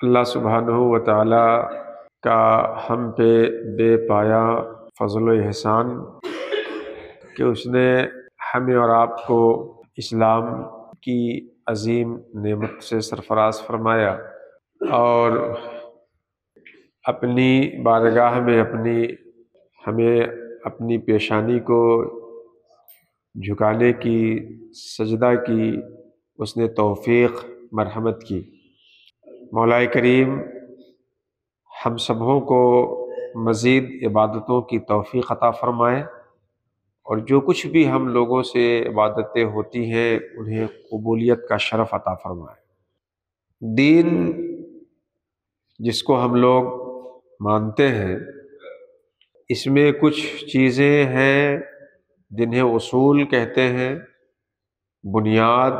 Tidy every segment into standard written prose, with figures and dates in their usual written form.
اللہ سبحانہ و تعالی کا ہم پہ بے پایا فضل و احسان کہ اس نے ہمیں اور آپ کو اسلام کی عظیم نعمت سے سرفراز فرمایا اور اپنی بارگاہ میں ہمیں اپنی پیشانی کو جھکانے کی، سجدہ کی اس نے توفیق مرحمت کی۔ مولا کریم ہم سبوں کو مزید عبادتوں کی توفیق عطا فرمائے، اور جو کچھ بھی ہم لوگوں سے عبادتیں ہوتی ہیں انہیں قبولیت کا شرف عطا فرمائے۔ دین جس کو ہم لوگ مانتے ہیں، اس میں کچھ چیزیں ہیں جنہیں اصول کہتے ہیں، بنیاد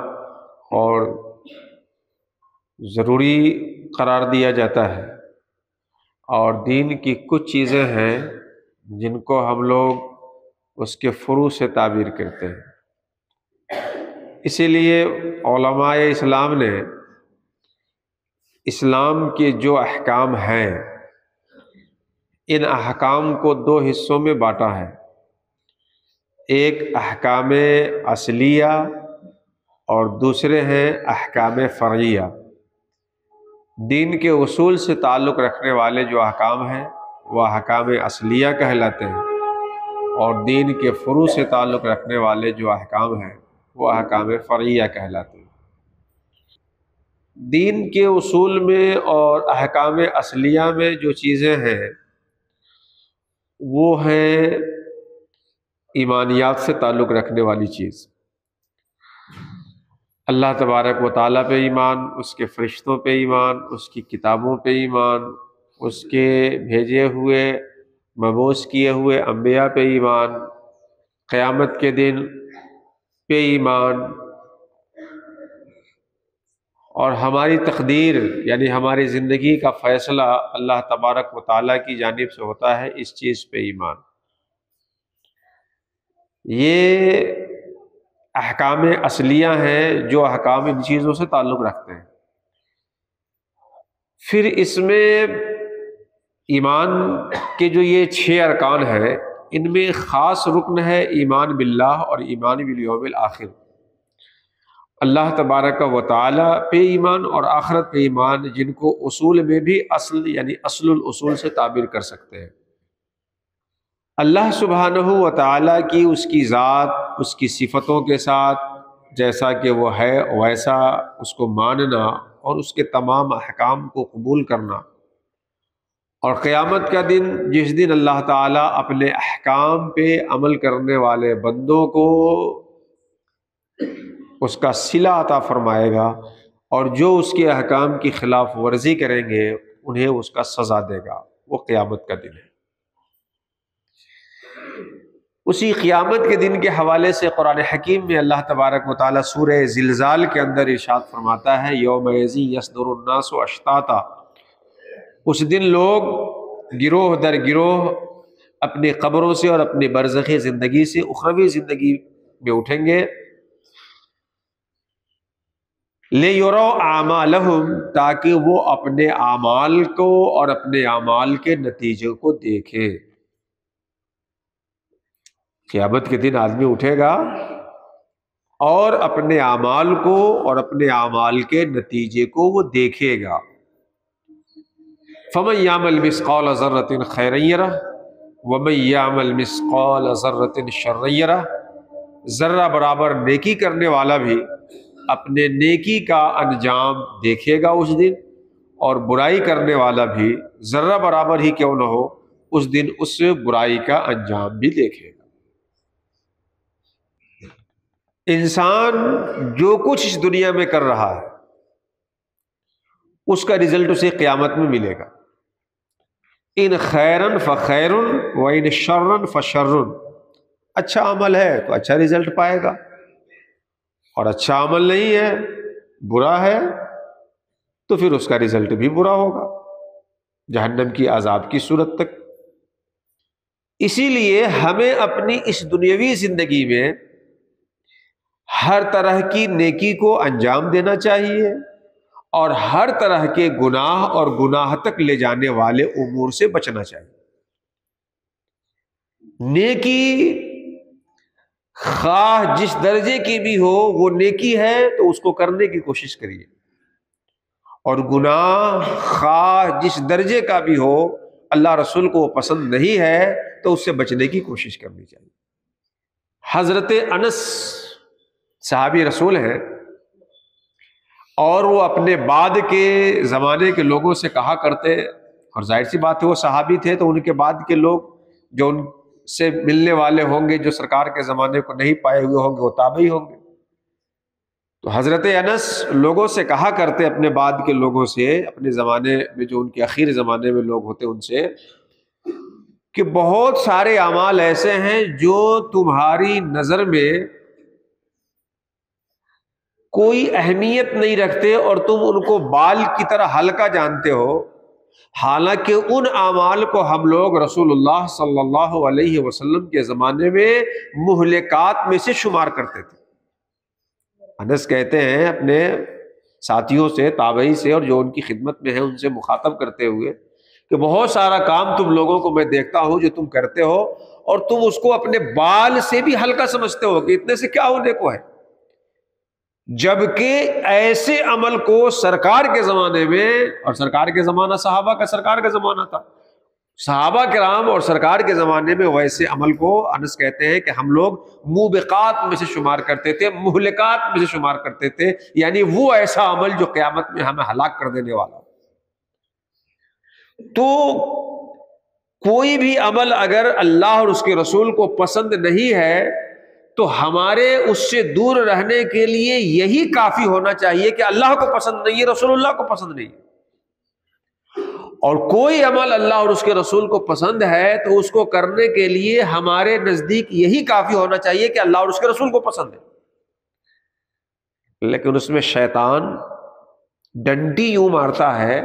اور ضروری قرار دیا جاتا ہے، اور دین کی کچھ چیزیں ہیں جن کو ہم لوگ اس کے فروع سے تعبیر کرتے ہیں۔ اسی لیے علماء اسلام نے اسلام کے جو احکام ہیں ان احکام کو دو حصوں میں بانٹا ہے، ایک احکام اصلیہ اور دوسرے ہیں احکام فرعیہ۔ دین کے اصول سے تعلق رکھنے والے جو احکام ہیں وہ احکام اصلیہ کہلاتے ہیں، اور دین کے فروع سے تعلق رکھنے والے جو احکام ہیں وہ احکام فرعیہ کہلاتے ہیں۔ دین کے اصول میں اور احکام اصلیہ میں جو چیزیں ہیں وہ ہیں ایمانیات سے تعلق رکھنے والی چیز، اللہ تبارک و تعالیٰ پہ ایمان، اس کے فرشتوں پہ ایمان، اس کی کتابوں پہ ایمان، اس کے بھیجے ہوئے مبعوث کیے ہوئے انبیاء پہ ایمان، قیامت کے دن پہ ایمان، اور ہماری تقدیر یعنی ہماری زندگی کا فیصلہ اللہ تبارک و تعالیٰ کی جانب سے ہوتا ہے، اس چیز پہ ایمان۔ یہ احکام اصلیہ ہیں جو احکام ان چیزوں سے تعلق رکھتے ہیں۔ پھر اس میں ایمان کے جو یہ 6 ارکان ہیں ان میں خاص رکن ہے ایمان باللہ اور ایمان بالیوم الآخر، اللہ تبارک و تعالی پہ ایمان اور آخرت پہ ایمان، جن کو اصول میں بھی اصل یعنی اصل الاصول سے تعبیر کر سکتے ہیں۔ اللہ سبحانہ و تعالی کی اس کی ذات، اس کی صفتوں کے ساتھ جیسا کہ وہ ہے ویسا اس کو ماننا اور اس کے تمام احکام کو قبول کرنا، اور قیامت کا دن جس دن اللہ تعالیٰ اپنے احکام پہ عمل کرنے والے بندوں کو اس کا صلہ عطا فرمائے گا، اور جو اس کے احکام کی خلاف ورزی کریں گے انہیں اس کا سزا دے گا، وہ قیامت کا دن ہے۔ اسی قیامت کے دن کے حوالے سے قرآن حکیم میں اللہ تبارک و تعالیٰ سورہ زلزال کے اندر ارشاد فرماتا ہے، یومئذ یصدر الناس اشتاتا، اس دن لوگ گروہ در گروہ اپنی قبروں سے اور اپنی برزخی زندگی سے اخروی زندگی میں اٹھیں گے، لِیُرَوْا أَعْمَالَهُمْ، تاکہ وہ اپنے اعمال کو اور اپنے اعمال کے نتیجے کو دیکھیں۔ قیامت کے دن آدمی اٹھے گا اور اپنے اعمال کو اور اپنے اعمال کے نتیجے کو وہ دیکھے گا۔ فَمَن يَعْمَلْ مِثْقَالَ ذَرَّةٍ خَيْرًا يَرَهُ وَمَن يَعْمَلْ مِثْقَالَ ذَرَّةٍ شَرًّا يَرَهُ، ذرہ برابر نیکی کرنے والا بھی اپنے نیکی کا انجام دیکھے گا اس دن، اور برائی کرنے والا بھی ذرہ برابر ہی کیوں نہ ہو اس دن اس برائی کا انجام بھی دیکھے گا۔ انسان جو کچھ اس دنیا میں کر رہا ہے اس کا رزلٹ اسے قیامت میں ملے گا۔ ان خیرن فخیر و ان شرن فشر، اچھا عمل ہے تو اچھا رزلٹ پائے گا، اور اچھا عمل نہیں ہے، برا ہے، تو پھر اس کا رزلٹ بھی برا ہوگا، جہنم کی عذاب کی صورت تک۔ اسی لیے ہمیں اپنی اس دنیاوی زندگی میں ہر طرح کی نیکی کو انجام دینا چاہیے، اور ہر طرح کے گناہ اور گناہ تک لے جانے والے امور سے بچنا چاہیے۔ نیکی خواہ جس درجے کی بھی ہو، وہ نیکی ہے تو اس کو کرنے کی کوشش کریے، اور گناہ خواہ جس درجے کا بھی ہو، اللہ رسول کو پسند نہیں ہے تو اس سے بچنے کی کوشش کرنی چاہیے۔ حضرت انس صحابی رسول ہیں، اور وہ اپنے بعد کے زمانے کے لوگوں سے کہا کرتے، اور ظاہر سی بات ہے وہ صحابی تھے تو ان کے بعد کے لوگ جو ان سے ملنے والے ہوں گے، جو سرکار کے زمانے کو نہیں پائے ہوئے ہوں گے، وہ تابعی ہوں گے۔ تو حضرت انس لوگوں سے کہا کرتے، اپنے بعد کے لوگوں سے، اپنے زمانے میں جو ان کے اخیر زمانے میں لوگ ہوتے ان سے، کہ بہت سارے اعمال ایسے ہیں جو تمہاری نظر میں کوئی اہمیت نہیں رکھتے اور تم ان کو بال کی طرح ہلکا جانتے ہو، حالانکہ ان اعمال کو ہم لوگ رسول اللہ صلی اللہ علیہ وسلم کے زمانے میں مہلکات میں سے شمار کرتے تھے۔ انس کہتے ہیں اپنے ساتھیوں سے، تابعی سے، اور جو ان کی خدمت میں ہیں ان سے مخاطب کرتے ہوئے، کہ بہت سارا کام تم لوگوں کو میں دیکھتا ہوں جو تم کرتے ہو، اور تم اس کو اپنے بال سے بھی ہلکا سمجھتے ہو کہ اتنے سے کیا ہونے کو ہے، جبکہ ایسے عمل کو سرکار کے زمانے میں، اور سرکار کے زمانہ صحابہ کا سرکار کا زمانہ تھا، صحابہ کرام اور سرکار کے زمانے میں ویسے عمل کو انس کہتے ہیں کہ ہم لوگ موبقات میں سے شمار کرتے تھے، مہلکات میں سے شمار کرتے تھے، یعنی وہ ایسا عمل جو قیامت میں ہمیں ہلاک کر دینے والا۔ تو کوئی بھی عمل اگر اللہ اور اس کے رسول کو پسند نہیں ہے تو ہمارے اس سے دور رہنے کے لیے یہی کافی ہونا چاہیے کہ اللہ کو پسند نہیں ہے، رسول اللہ کو پسند نہیں ہے۔ اور کوئی عمل اللہ اور اس کے رسول کو پسند ہے تو اس کو کرنے کے لیے ہمارے نزدیک یہی کافی ہونا چاہیے کہ اللہ اور اس کے رسول کو پسند ہے۔ لیکن اس میں شیطان ڈنڈی یوں مارتا ہے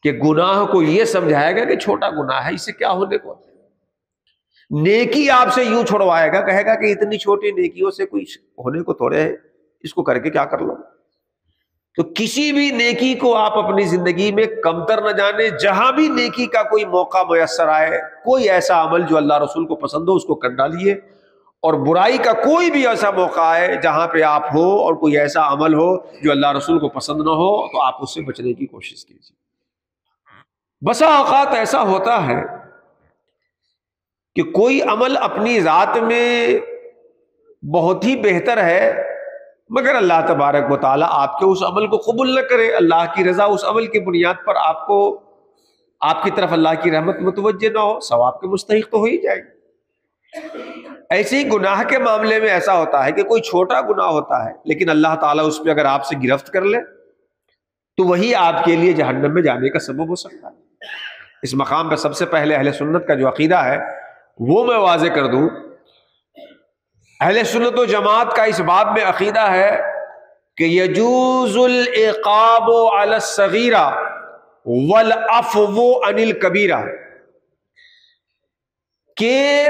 کہ گناہ کو یہ سمجھائے گا کہ چھوٹا گناہ ہے، اس سے کیا ہونے کو ہے، نیکی آپ سے یوں چھوڑوائے گا، کہے گا کہ اتنی چھوٹی نیکیوں سے کوئی ہونے کو تھوڑے ہے، اس کو کر کے کیا کر لو۔ تو کسی بھی نیکی کو آپ اپنی زندگی میں کمتر نہ جانے، جہاں بھی نیکی کا کوئی موقع میسر آئے، کوئی ایسا عمل جو اللہ رسول کو پسند ہو اس کو کر ڈالیے، اور برائی کا کوئی بھی ایسا موقع آئے جہاں پہ آپ ہو اور کوئی ایسا عمل ہو جو اللہ رسول کو پسند نہ ہو تو آپ اس سے بچنے کی کوشش کیجیے۔ بسا اوقات ایسا ہوتا ہے کہ کوئی عمل اپنی ذات میں بہت ہی بہتر ہے، مگر اللہ تبارک و تعالیٰ آپ کے اس عمل کو قبول نہ کرے، اللہ کی رضا اس عمل کی بنیاد پر آپ کو، آپ کی طرف اللہ کی رحمت متوجہ نہ ہو، ثواب کے مستحق تو ہو ہی جائے گی۔ ایسے ہی گناہ کے معاملے میں ایسا ہوتا ہے کہ کوئی چھوٹا گناہ ہوتا ہے لیکن اللہ تعالیٰ اس پہ اگر آپ سے گرفت کر لے تو وہی آپ کے لیے جہنم میں جانے کا سبب ہو سکتا ہے۔ اس مقام پہ سب سے پہلے اہل سنت کا جو عقیدہ ہے وہ میں واضح کر دوں۔ اہل سنت و جماعت کا اس باب میں عقیدہ ہے کہ یجوز العقاب علی الصغیرہ والعفو عن الکبیرہ، کہ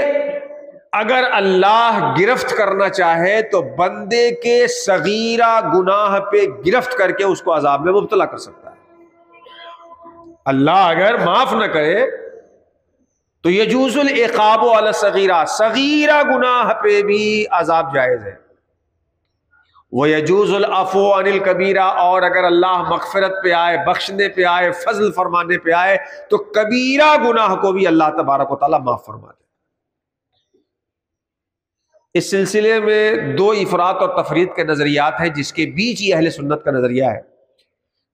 اگر اللہ گرفت کرنا چاہے تو بندے کے صغیرہ گناہ پہ گرفت کر کے اس کو عذاب میں مبتلا کر سکتا ہے۔ اللہ اگر معاف نہ کرے تو یجوز العقاب علی الصغیرہ، صغیرہ گناہ پہ بھی عذاب جائز ہے۔ وَيَجُوزُ الْعَفْوُ عَنِ الْكَبِيرَةِ، اور اگر اللہ مغفرت پہ آئے، بخشنے پہ آئے، فضل فرمانے پہ آئے تو کبیرہ گناہ کو بھی اللہ تبارک و تعالیٰ معاف فرما دے۔ اس سلسلے میں دو افراط اور تفرید کے نظریات ہیں جس کے بیچ ہی اہل سنت کا نظریہ ہے۔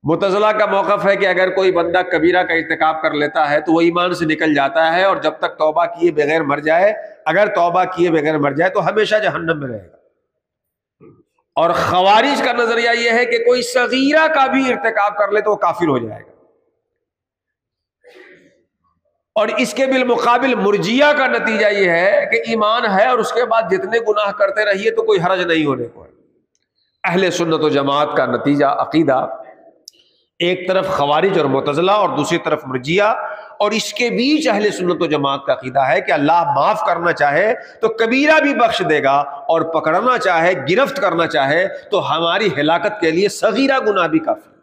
معتزلہ کا موقف ہے کہ اگر کوئی بندہ کبیرہ کا ارتکاب کر لیتا ہے تو وہ ایمان سے نکل جاتا ہے، اور جب تک توبہ کیے بغیر مر جائے، اگر توبہ کیے بغیر مر جائے تو ہمیشہ جہنم میں رہے گا۔ اور خوارج کا نظریہ یہ ہے کہ کوئی صغیرہ کا بھی ارتکاب کر لے تو وہ کافر ہو جائے گا۔ اور اس کے بالمقابل مرجیہ کا نتیجہ یہ ہے کہ ایمان ہے اور اس کے بعد جتنے گناہ کرتے رہیے تو کوئی حرج نہیں ہونے کو ہے۔ اہل سنت و جماعت کا نتیجہ عقیدہ، ایک طرف خوارج اور معتزلہ اور دوسری طرف مرجیہ، اور اس کے بیچ اہل سنت و جماعت کا عقیدہ ہے کہ اللہ معاف کرنا چاہے تو کبیرہ بھی بخش دے گا، اور پکڑنا چاہے، گرفت کرنا چاہے تو ہماری ہلاکت کے لیے صغیرہ گناہ بھی کافی ہے۔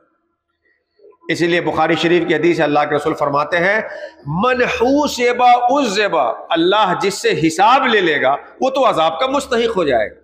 اسی لیے بخاری شریف کی حدیث اللہ کے رسول فرماتے ہیں من حوسب عذب، اللہ جس سے حساب لے لے گا وہ تو عذاب کا مستحق ہو جائے گا۔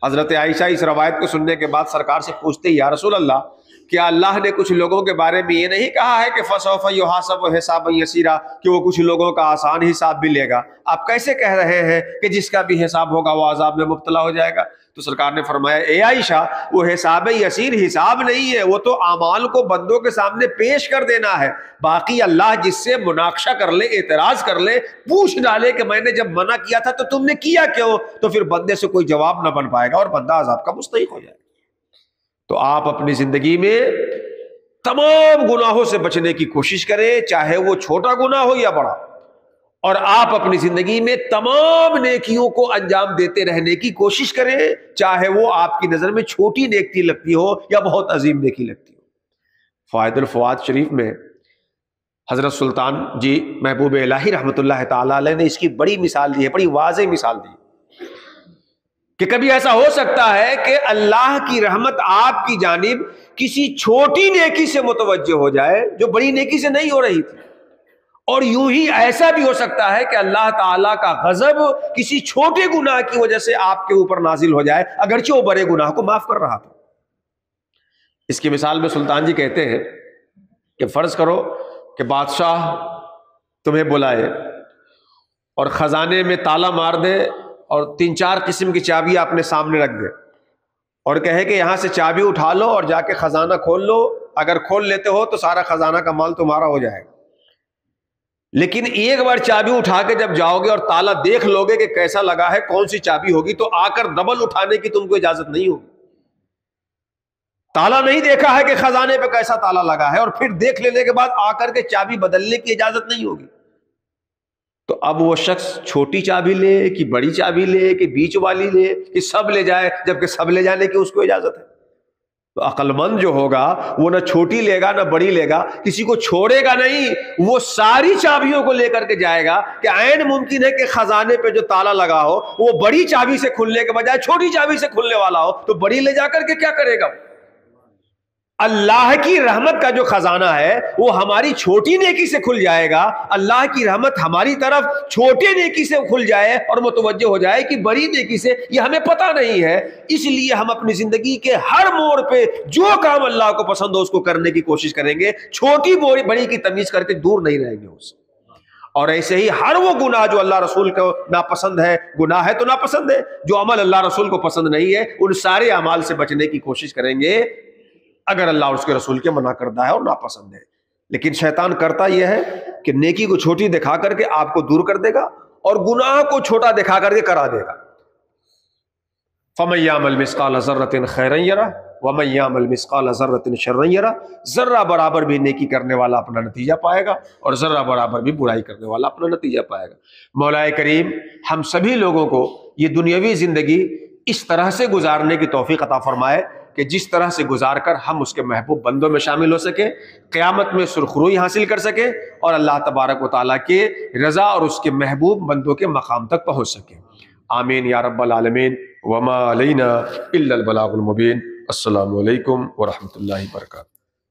حضرت عائشہ اس روایت کو سننے کے بعد سرکار سے پوچھتے یا رسول اللہ، کیا اللہ نے کچھ لوگوں کے بارے میں یہ نہیں کہا ہے کہ فسوف یحاسب حسابا یسیرا، کہ وہ کچھ لوگوں کا آسان حساب بھی لے گا؟ آپ کیسے کہہ رہے ہیں کہ جس کا بھی حساب ہوگا وہ عذاب میں مبتلا ہو جائے گا؟ تو سرکار نے فرمایا اے عائشہ، وہ حساب یسیر حساب نہیں ہے، وہ تو اعمال کو بندوں کے سامنے پیش کر دینا ہے۔ باقی اللہ جس سے مناقشہ کر لے، اعتراض کر لے، پوچھ ڈالے کہ میں نے جب منع کیا تھا تو تم نے کیا کیوں، تو پھر بندے سے کوئی جواب نہ بن پائے گا اور بندہ عذاب کا مستحق ہو جائے گا۔ تو آپ اپنی زندگی میں تمام گناہوں سے بچنے کی کوشش کریں، چاہے وہ چھوٹا گناہ ہو یا بڑا، اور آپ اپنی زندگی میں تمام نیکیوں کو انجام دیتے رہنے کی کوشش کریں، چاہے وہ آپ کی نظر میں چھوٹی نیکی لگتی ہو یا بہت عظیم نیکی لگتی ہو۔ فوائد الفوائد شریف میں حضرت سلطان جی محبوب الہی رحمۃ اللہ تعالی علیہ نے اس کی بڑی مثال دی ہے، بڑی واضح مثال دی کہ کبھی ایسا ہو سکتا ہے کہ اللہ کی رحمت آپ کی جانب کسی چھوٹی نیکی سے متوجہ ہو جائے جو بڑی نیکی سے نہیں ہو رہی تھی، اور یوں ہی ایسا بھی ہو سکتا ہے کہ اللہ تعالیٰ کا غضب کسی چھوٹے گناہ کی وجہ سے آپ کے اوپر نازل ہو جائے، اگرچہ وہ بڑے گناہ کو معاف کر رہا تھا۔ اس کی مثال میں سلطان جی کہتے ہیں کہ فرض کرو کہ بادشاہ تمہیں بلائے اور خزانے میں تالا مار دے اور 3-4 قسم کی چابی اپنے سامنے رکھ دے اور کہے کہ یہاں سے چابی اٹھا لو اور جا کے خزانہ کھول لو، اگر کھول لیتے ہو تو سارا خزانہ کا مال تمہارا ہو جائے گا، لیکن ایک بار چابی اٹھا کے جب جاؤ گے اور تالا دیکھ لو گے کہ کیسا لگا ہے، کون سی چابی ہوگی، تو آ کر ڈبل اٹھانے کی تم کو اجازت نہیں ہوگی۔ تالا نہیں دیکھا ہے کہ خزانے پہ کیسا تالا لگا ہے، اور پھر دیکھ لینے کے بعد آ کر کے چابی بدلنے کی اجازت نہیں ہوگی، تو اب وہ شخص چھوٹی چابی لے کہ بڑی چابی لے کہ بیچ والی لے کہ سب لے جائے، جبکہ سب لے جانے کی اس کو اجازت ہے۔ تو عقل مند جو ہوگا وہ نہ چھوٹی لے گا نہ بڑی لے گا، کسی کو چھوڑے گا نہیں، وہ ساری چابیوں کو لے کر کے جائے گا کہ عین ممکن ہے کہ خزانے پہ جو تالا لگا ہو وہ بڑی چابی سے کھلنے کے بجائے چھوٹی چابی سے کھلنے والا ہو، تو بڑی لے جا کر کے کیا کرے گا؟ اللہ کی رحمت کا جو خزانہ ہے وہ ہماری چھوٹی نیکی سے کھل جائے گا، اللہ کی رحمت ہماری طرف چھوٹے نیکی سے کھل جائے اور متوجہ ہو جائے کہ بڑی نیکی سے، یہ ہمیں پتہ نہیں ہے۔ اس لیے ہم اپنی زندگی کے ہر موڑ پہ جو کام اللہ کو پسند ہو اس کو کرنے کی کوشش کریں گے، چھوٹی بڑی کی تمیز کر کے دور نہیں رہیں گے اس سے۔ اور ایسے ہی ہر وہ گناہ جو اللہ رسول کو ناپسند ہے، گناہ ہے تو ناپسند ہے، جو عمل اللہ رسول کو پسند نہیں ہے، ان سارے اعمال سے بچنے کی کوشش کریں گے اگر اللہ اور اس کے رسول کے منع کردہ ہے اور ناپسند ہے۔ لیکن شیطان کرتا یہ ہے کہ نیکی کو چھوٹی دکھا کر کے آپ کو دور کر دے گا اور گناہ کو چھوٹا دکھا کر کے کرا دے گا۔ فَمَن يَعْمَلْ مِثْقَالَ ذَرَّةٍ خَيْرًا يَرَهُ وَمَن يَعْمَلْ مِثْقَالَ ذَرَّةٍ شَرًّا يَرَهُ، ذرہ برابر بھی نیکی کرنے والا اپنا نتیجہ پائے گا اور ذرہ برابر بھی برائی کرنے والا اپنا نتیجہ پائے گا۔ مولا کریم ہم سبھی لوگوں کو یہ دنیاوی زندگی اس طرح سے گزارنے کی توفیق عطا فرمائے کہ جس طرح سے گزار کر ہم اس کے محبوب بندوں میں شامل ہو سکیں، قیامت میں سرخروئی حاصل کر سکیں اور اللہ تبارک و تعالیٰ کے رضا اور اس کے محبوب بندوں کے مقام تک پہنچ سکیں۔ آمین یا رب العالمین۔ وما علینا الا البلاغ المبین۔ السلام علیکم ورحمۃ اللہ وبرکاتہ۔